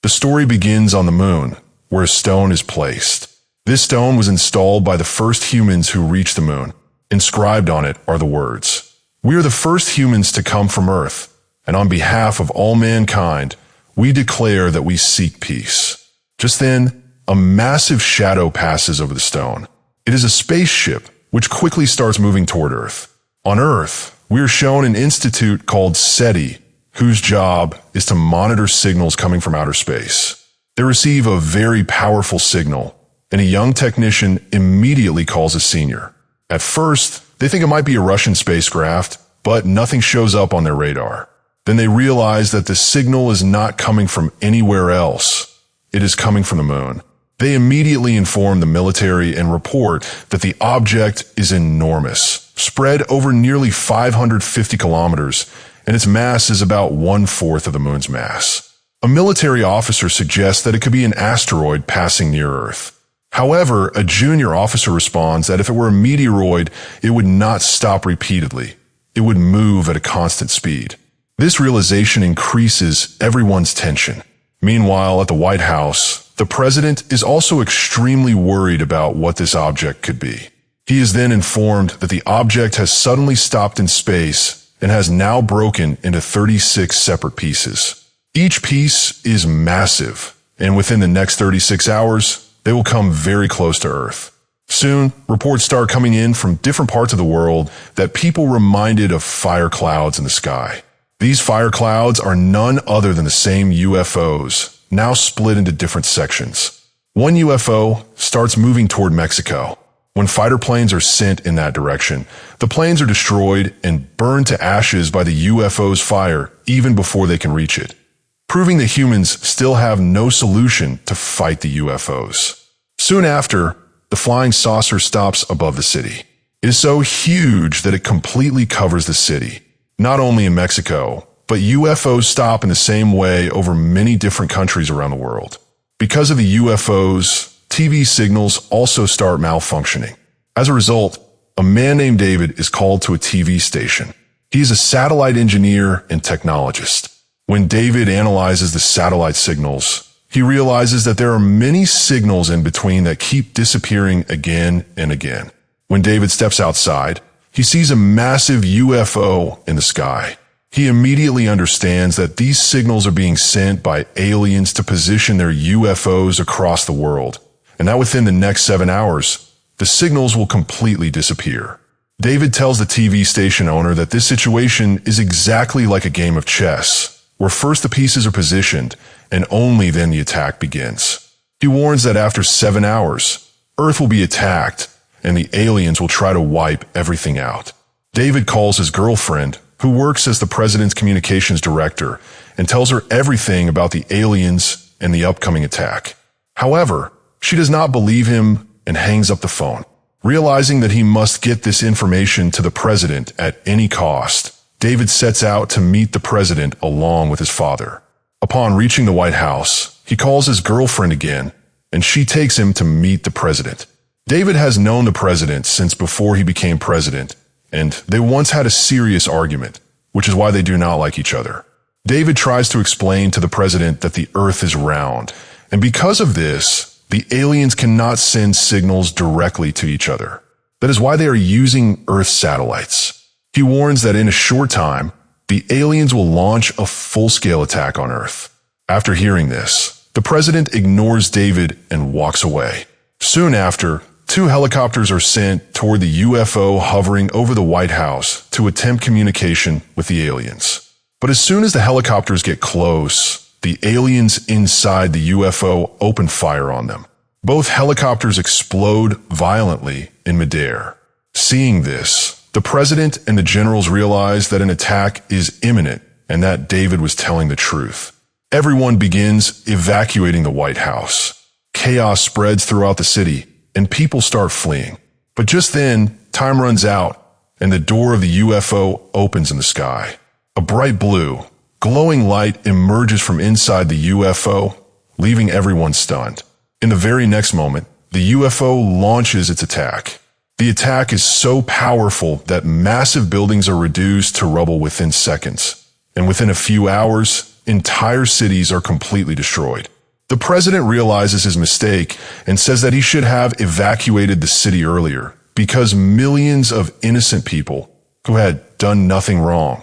The story begins on the moon, where a stone is placed. This stone was installed by the first humans who reached the moon. Inscribed on it are the words, "We are the first humans to come from Earth, and on behalf of all mankind, we declare that we seek peace." Just then, a massive shadow passes over the stone. It is a spaceship, which quickly starts moving toward Earth. On Earth, we are shown an institute called SETI, whose job is to monitor signals coming from outer space. They receive a very powerful signal, and a young technician immediately calls a senior. At first, they think it might be a Russian spacecraft, but nothing shows up on their radar. Then they realize that the signal is not coming from anywhere else. It is coming from the moon. They immediately inform the military and report that the object is enormous, spread over nearly 550 kilometers, and its mass is about 1/4 of the moon's mass. A military officer suggests that it could be an asteroid passing near Earth. However, a junior officer responds that if it were a meteoroid, it would not stop repeatedly. It would move at a constant speed. This realization increases everyone's tension. Meanwhile, at the White House, the president is also extremely worried about what this object could be. He is then informed that the object has suddenly stopped in space and has now broken into 36 separate pieces. Each piece is massive, and within the next 36 hours, they will come very close to Earth. Soon, reports start coming in from different parts of the world that people reminded of fire clouds in the sky. These fire clouds are none other than the same UFOs, now split into different sections. One UFO starts moving toward Mexico. When fighter planes are sent in that direction, the planes are destroyed and burned to ashes by the UFO's fire even before they can reach it, proving that humans still have no solution to fight the UFOs. Soon after, the flying saucer stops above the city. It is so huge that it completely covers the city. Not only in Mexico, but UFOs stop in the same way over many different countries around the world. Because of the UFOs, TV signals also start malfunctioning. As a result, a man named David is called to a TV station. He is a satellite engineer and technologist. When David analyzes the satellite signals, he realizes that there are many signals in between that keep disappearing again and again. When David steps outside, he sees a massive UFO in the sky. He immediately understands that these signals are being sent by aliens to position their UFOs across the world, and that within the next 7 hours, the signals will completely disappear. David tells the TV station owner that this situation is exactly like a game of chess, where first the pieces are positioned, and only then the attack begins. He warns that after 7 hours, Earth will be attacked, and the aliens will try to wipe everything out. David calls his girlfriend, who works as the president's communications director, and tells her everything about the aliens and the upcoming attack. However, she does not believe him and hangs up the phone. Realizing that he must get this information to the president at any cost, David sets out to meet the president along with his father. Upon reaching the White House, he calls his girlfriend again, and she takes him to meet the president. David has known the president since before he became president, and they once had a serious argument, which is why they do not like each other. David tries to explain to the president that the Earth is round, and because of this, the aliens cannot send signals directly to each other. That is why they are using Earth satellites. He warns that in a short time, the aliens will launch a full-scale attack on Earth. After hearing this, the president ignores David and walks away. Soon after, 2 helicopters are sent toward the UFO hovering over the White House to attempt communication with the aliens. But as soon as the helicopters get close, the aliens inside the UFO open fire on them. Both helicopters explode violently in midair. Seeing this, the president and the generals realize that an attack is imminent and that David was telling the truth. Everyone begins evacuating the White House. Chaos spreads throughout the city, and people start fleeing. But just then, time runs out, and the door of the UFO opens in the sky. A bright blue, glowing light emerges from inside the UFO, leaving everyone stunned. In the very next moment, the UFO launches its attack. The attack is so powerful that massive buildings are reduced to rubble within seconds, and within a few hours, entire cities are completely destroyed. The president realizes his mistake and says that he should have evacuated the city earlier because millions of innocent people who had done nothing wrong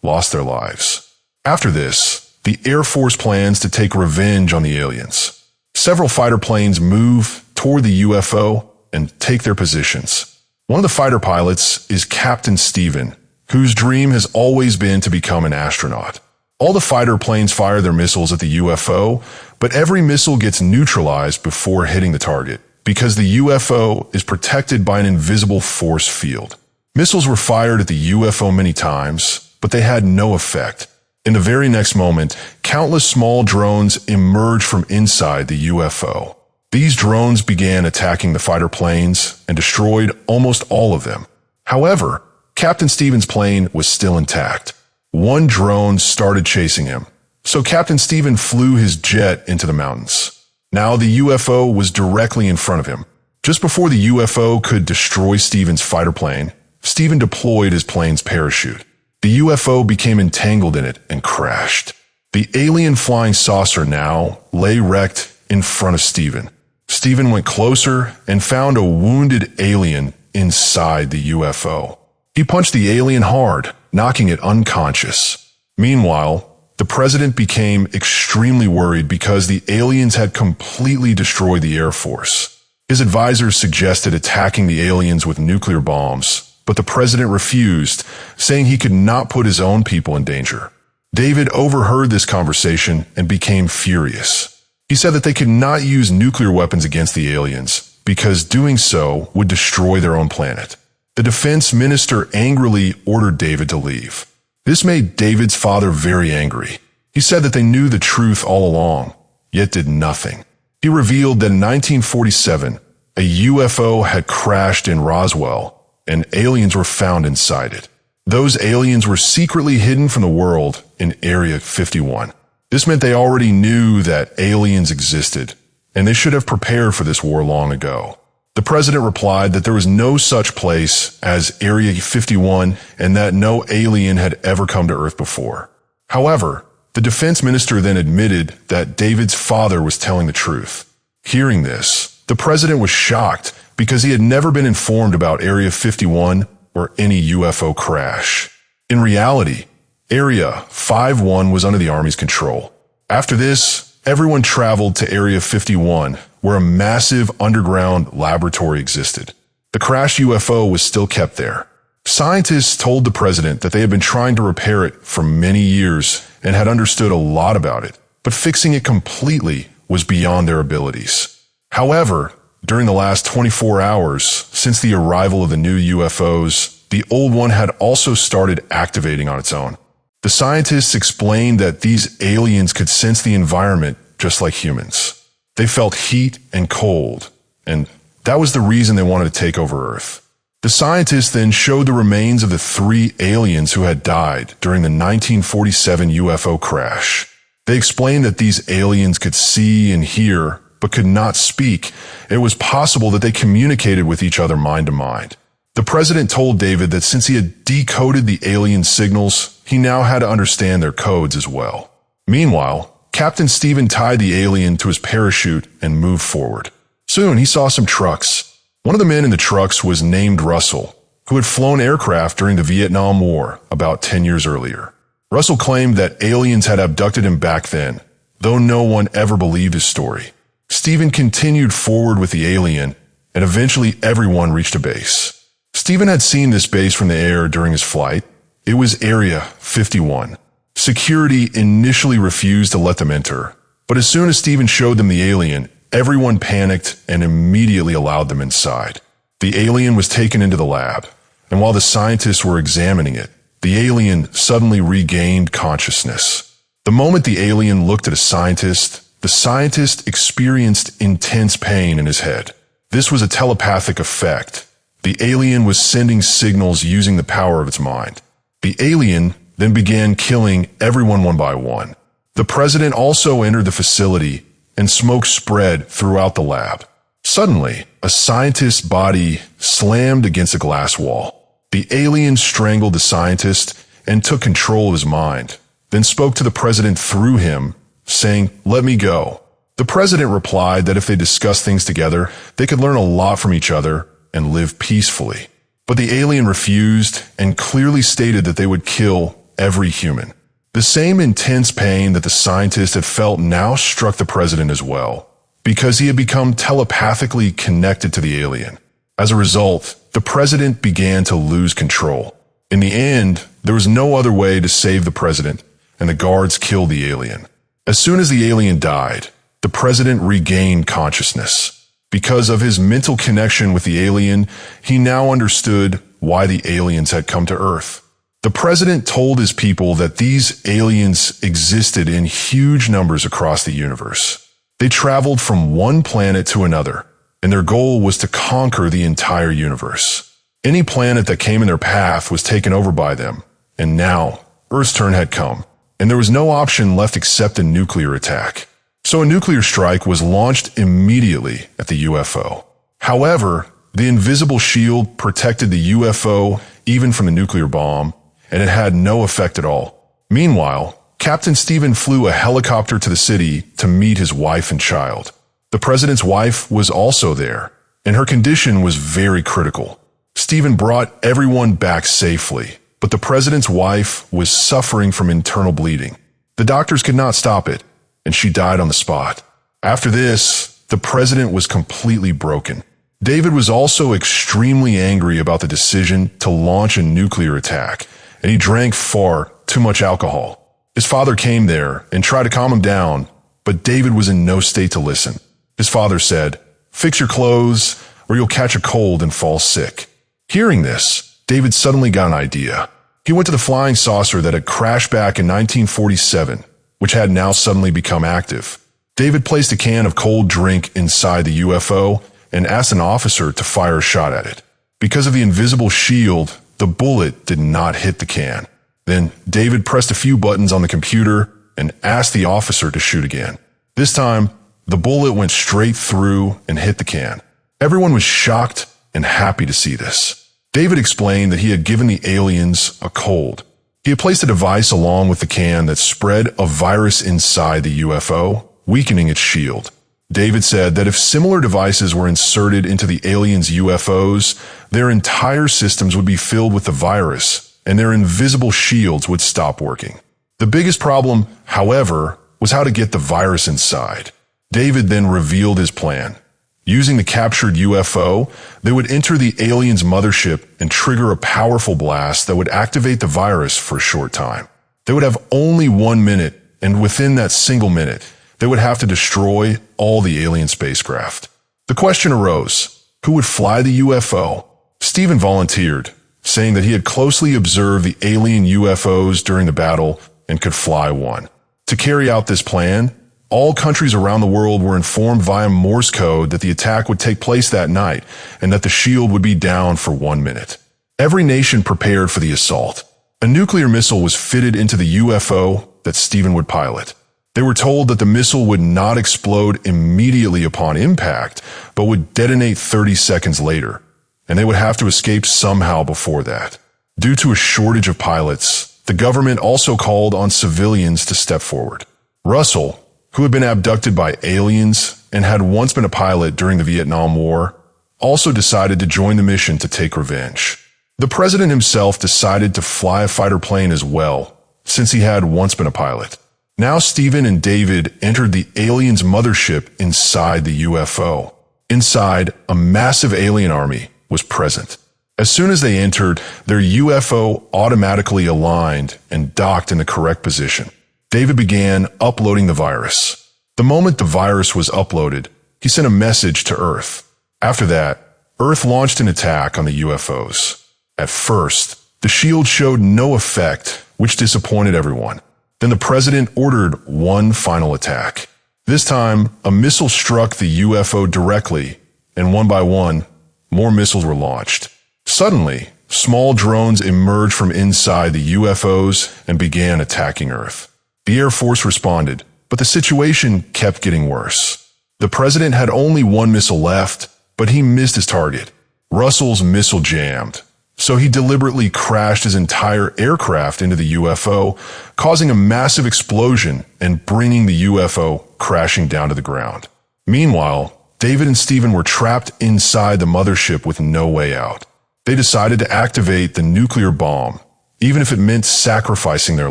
lost their lives. After this, the Air Force plans to take revenge on the aliens. Several fighter planes move toward the UFO and take their positions. One of the fighter pilots is Captain Stephen, whose dream has always been to become an astronaut. All the fighter planes fire their missiles at the UFO, but every missile gets neutralized before hitting the target because the UFO is protected by an invisible force field. Missiles were fired at the UFO many times, but they had no effect. In the very next moment, countless small drones emerged from inside the UFO. These drones began attacking the fighter planes and destroyed almost all of them. However, Captain Stephen's plane was still intact. One drone started chasing him, so Captain Stephen flew his jet into the mountains. Now the UFO was directly in front of him. Just before the UFO could destroy Stephen's fighter plane, Stephen deployed his plane's parachute. The UFO became entangled in it and crashed. The alien flying saucer now lay wrecked in front of Stephen. Stephen went closer and found a wounded alien inside the UFO. He punched the alien hard, knocking it unconscious. Meanwhile, the president became extremely worried because the aliens had completely destroyed the Air Force. His advisors suggested attacking the aliens with nuclear bombs, but the president refused, saying he could not put his own people in danger. David overheard this conversation and became furious. He said that they could not use nuclear weapons against the aliens because doing so would destroy their own planet. The defense minister angrily ordered David to leave. This made David's father very angry. He said that they knew the truth all along, yet did nothing. He revealed that in 1947, a UFO had crashed in Roswell, and aliens were found inside it. Those aliens were secretly hidden from the world in Area 51. This meant they already knew that aliens existed, and they should have prepared for this war long ago. The president replied that there was no such place as Area 51 and that no alien had ever come to Earth before. However, the defense minister then admitted that David's father was telling the truth. Hearing this, the president was shocked because he had never been informed about Area 51 or any UFO crash. In reality, Area 51 was under the Army's control. After this, everyone traveled to Area 51, where a massive underground laboratory existed. The crashed UFO was still kept there. Scientists told the president that they had been trying to repair it for many years and had understood a lot about it, but fixing it completely was beyond their abilities. However, during the last 24 hours since the arrival of the new UFOs, the old one had also started activating on its own. The scientists explained that these aliens could sense the environment just like humans. They felt heat and cold, and that was the reason they wanted to take over Earth. The scientists then showed the remains of the 3 aliens who had died during the 1947 UFO crash. They explained that these aliens could see and hear, but could not speak. It was possible that they communicated with each other mind to mind. The president told David that since he had decoded the alien signals, he now had to understand their codes as well. Meanwhile, Captain Stephen tied the alien to his parachute and moved forward. Soon he saw some trucks. One of the men in the trucks was named Russell, who had flown aircraft during the Vietnam War about 10 years earlier. Russell claimed that aliens had abducted him back then, though no one ever believed his story. Stephen continued forward with the alien, and eventually everyone reached a base. Stephen had seen this base from the air during his flight. It was Area 51. Security initially refused to let them enter, but as soon as Stephen showed them the alien, everyone panicked and immediately allowed them inside. The alien was taken into the lab, and while the scientists were examining it, the alien suddenly regained consciousness. The moment the alien looked at the scientist experienced intense pain in his head. This was a telepathic effect. The alien was sending signals using the power of its mind. The alien then began killing everyone one by one. The president also entered the facility, and smoke spread throughout the lab. Suddenly, a scientist's body slammed against a glass wall. The alien strangled the scientist and took control of his mind. then spoke to the president through him, saying, "Let me go." The president replied that if they discussed things together, they could learn a lot from each other and live peacefully. But the alien refused and clearly stated that they would kill every human. The same intense pain that the scientist had felt now struck the president as well, because he had become telepathically connected to the alien. As a result, the president began to lose control. In the end, there was no other way to save the president, and the guards killed the alien. As soon as the alien died, the president regained consciousness. Because of his mental connection with the alien, he now understood why the aliens had come to Earth. The president told his people that these aliens existed in huge numbers across the universe. They traveled from one planet to another, and their goal was to conquer the entire universe. Any planet that came in their path was taken over by them, and now Earth's turn had come, and there was no option left except a nuclear attack. So a nuclear strike was launched immediately at the UFO. However, the invisible shield protected the UFO even from the nuclear bomb, and it had no effect at all. Meanwhile, Captain Stephen flew a helicopter to the city to meet his wife and child. The president's wife was also there, and her condition was very critical. Stephen brought everyone back safely, but the president's wife was suffering from internal bleeding. The doctors could not stop it, and she died on the spot. After this, the president was completely broken. David was also extremely angry about the decision to launch a nuclear attack, and he drank far too much alcohol. His father came there and tried to calm him down, but David was in no state to listen. His father said, "Fix your clothes, or you'll catch a cold and fall sick." Hearing this, David suddenly got an idea. He went to the flying saucer that had crashed back in 1947, which had now suddenly become active. David placed a can of cold drink inside the UFO and asked an officer to fire a shot at it. Because of the invisible shield, the bullet did not hit the can. Then David pressed a few buttons on the computer and asked the officer to shoot again. This time, the bullet went straight through and hit the can. Everyone was shocked and happy to see this. David explained that he had given the aliens a cold. He had placed a device along with the can that spread a virus inside the UFO, weakening its shield. David said that if similar devices were inserted into the aliens' UFOs, their entire systems would be filled with the virus, and their invisible shields would stop working. The biggest problem, however, was how to get the virus inside. David then revealed his plan. Using the captured UFO, they would enter the aliens' mothership and trigger a powerful blast that would activate the virus for a short time. They would have only 1 minute, and within that single minute, they would have to destroy all the alien spacecraft. The question arose, who would fly the UFO? Stephen volunteered, saying that he had closely observed the alien UFOs during the battle and could fly one. To carry out this plan, all countries around the world were informed via Morse code that the attack would take place that night and that the shield would be down for 1 minute. Every nation prepared for the assault. A nuclear missile was fitted into the UFO that Stephen would pilot. They were told that the missile would not explode immediately upon impact, but would detonate 30 seconds later, and they would have to escape somehow before that. Due to a shortage of pilots, the government also called on civilians to step forward. Russell, who had been abducted by aliens and had once been a pilot during the Vietnam War, also decided to join the mission to take revenge. The president himself decided to fly a fighter plane as well, since he had once been a pilot. Now Stephen and David entered the aliens' mothership inside the UFO. Inside, a massive alien army was present. As soon as they entered, their UFO automatically aligned and docked in the correct position. David began uploading the virus. The moment the virus was uploaded, he sent a message to Earth. After that, Earth launched an attack on the UFOs. At first, the shield showed no effect, which disappointed everyone. Then the president ordered one final attack. This time, a missile struck the UFO directly, and one by one, more missiles were launched. Suddenly, small drones emerged from inside the UFOs and began attacking Earth. The Air Force responded, but the situation kept getting worse. The president had only one missile left, but he missed his target. Russell's missile jammed, So he deliberately crashed his entire aircraft into the UFO, causing a massive explosion and bringing the UFO crashing down to the ground. Meanwhile, David and Stephen were trapped inside the mothership with no way out. They decided to activate the nuclear bomb, even if it meant sacrificing their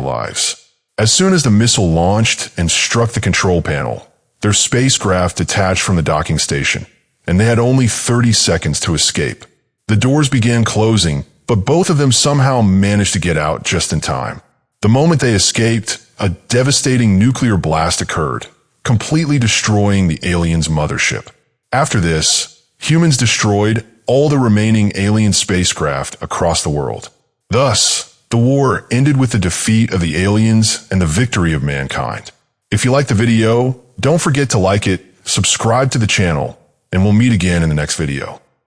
lives. As soon as the missile launched and struck the control panel, their spacecraft detached from the docking station, and they had only 30 seconds to escape. The doors began closing, but both of them somehow managed to get out just in time. The moment they escaped, a devastating nuclear blast occurred, completely destroying the aliens' mothership. After this, humans destroyed all the remaining alien spacecraft across the world. Thus, the war ended with the defeat of the aliens and the victory of mankind. If you liked the video, don't forget to like it, subscribe to the channel, and we'll meet again in the next video.